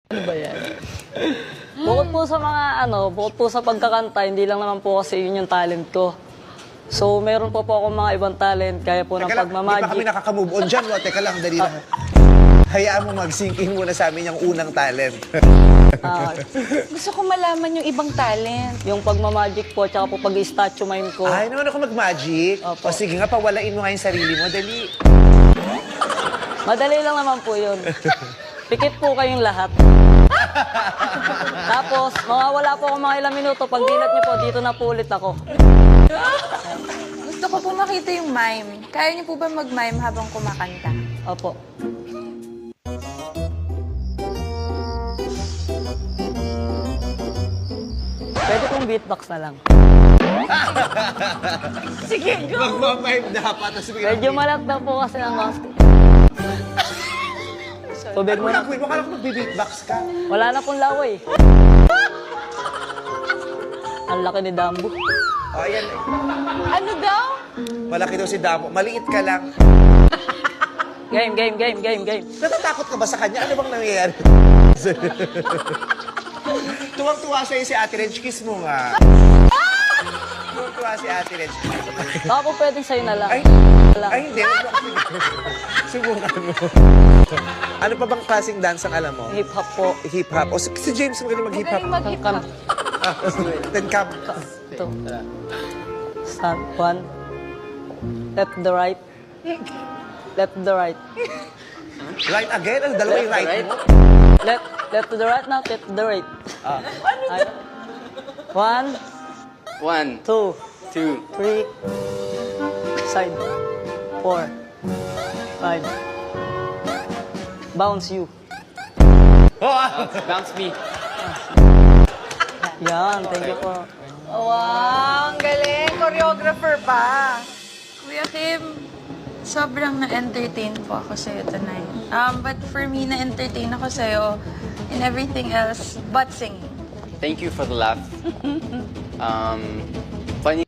Ano ba yan? Bukod po sa mga bukod po sa pagkakanta, hindi lang naman po kasi yun yung talent ko. So, meron po akong mga ibang talent, kaya po ng Teka lang, di pa kami pagmamagic. nakaka-move on dyan. Teka lang, dali lang. Hayaan mo mag-sink in muna sa amin yung unang talent. Ah, Gusto ko malaman yung ibang talent. yung pagmamagic po, tsaka po pag-statue mime ko. Ay, naman ako mag-magic. Opo. O sige nga, pawalain mo nga yung sarili mo. Dali. Madali lang naman po yun. Pikit po kayong lahat. Tapos, mawawala po ako mga ilang minuto. Pag dilat niyo po, dito na po ulit ako. Gusto ko po makita yung mime. Kaya niyo po ba mag-mime habang kumakanta? Opo. Pwede pong beatbox na lang. Sige, go! Magmamind dapat. Tapos bigla. Medyo malat na po kasi ang mask. Tubig Ano muna. gagawin mo? Kala ko mag-beatbox ka. Wala na pong laway. Ang laki ni Dambo. O, ayan. Ano daw? Malaki daw si Damo. Maliit ka lang. Game. Natatakot ka ba sa kanya? Ano bang nangyayari? Tuwang-tuwa sa'yo si Ate Reg. Kiss mo nga. Tuwang-tuwa si Ate Reg. Baka po pwedeng sa'yo na lang. Ay, Lang. ay hindi. Subukan mo. Ano pa bang klaseng dance ang alam mo? Hip-hop po. Hip-hop. O si James magaling mag-hip-hop. Magaling mag-hip-hop. Then come. Ito. Stand. One. Left the right. Left the right. Right again? Ano dalawa yung right mo? Left to the right now. Left to the right. Ay. One, 1, two, 2, three. Side. 4, 5. Bounce you. bounce me. Yan. Thank you po. Wow, ang galing. Choreographer pa. Kuya Kim, sobrang na-entertain po ako sa'yo tonight. But for me, na-entertain ako sa'yo in everything else but singing. Thank you for the laugh. Funny